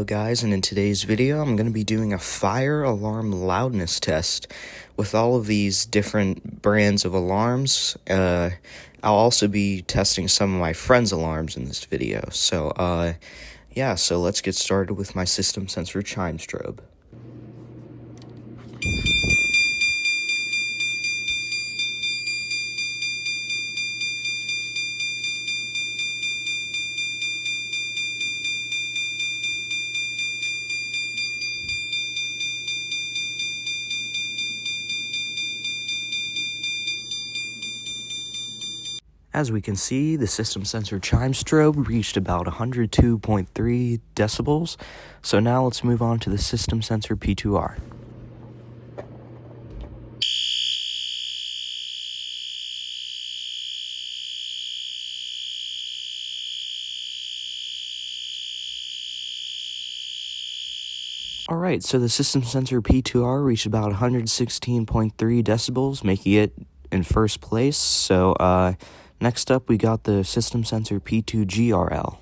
guys, and in today's video I'm going to be doing a fire alarm loudness test with all of these different brands of alarms. I'll also be testing some of my friends' alarms in this video. So let's get started with my system sensor chime strobe. As we can see, the system sensor chime strobe reached about 102.3 decibels. So now let's move on to the system sensor P2R. Alright, so the system sensor P2R reached about 116.3 decibels, making it in first place. So next up we got the system sensor P2GRL.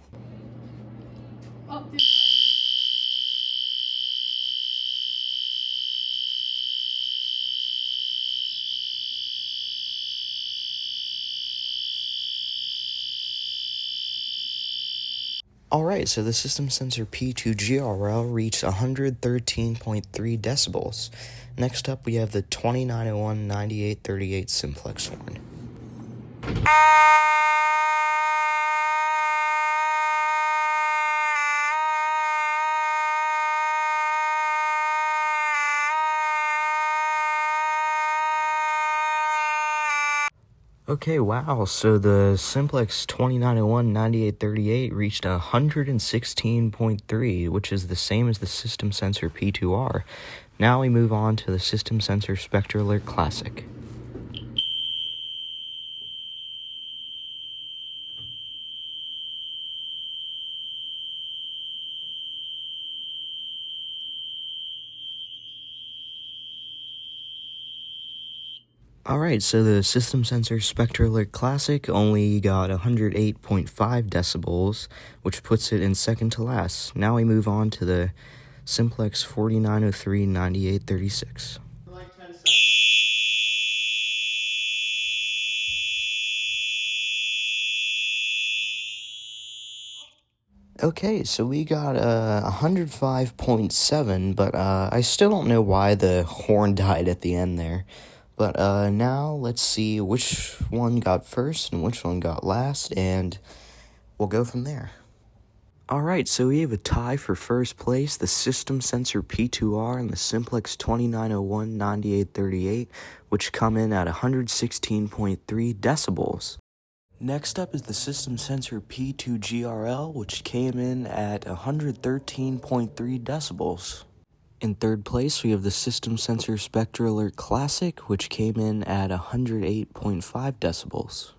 Alright, so the system sensor P2GRL reached 113.3 decibels. Next up, we have the 2901-9838 simplex horn. Okay, wow, so the simplex 2901-9838 reached 116.3, which is the same as the system sensor P2R. Now we move on to the system sensor Spectre Alert Classic. Alright, so the system sensor Spectre Alert Classic only got 108.5 decibels, which puts it in second to last. Now we move on to the simplex 4903-9836. Okay, so we got 105.7, but I still don't know why the horn died at the end there. But now let's see which one got first and which one got last, and we'll go from there. Alright, so we have a tie for first place, the system sensor P2R and the simplex 2901-9838, which come in at 116.3 decibels. Next up is the system sensor P2GRL, which came in at 113.3 decibels. In third place, we have the system sensor Spectre Alert Classic, which came in at 108.5 decibels.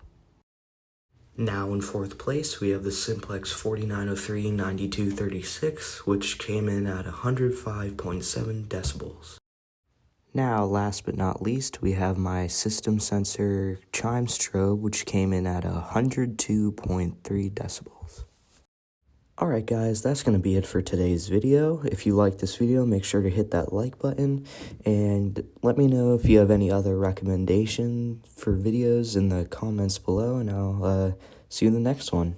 Now in fourth place, we have the simplex 4903-9236, which came in at 105.7 decibels. Now, last but not least, we have my system sensor chime strobe, which came in at 102.3 decibels. Alright guys, that's going to be it for today's video. If you like this video, make sure to hit that like button, and let me know if you have any other recommendation for videos in the comments below, and I'll see you in the next one.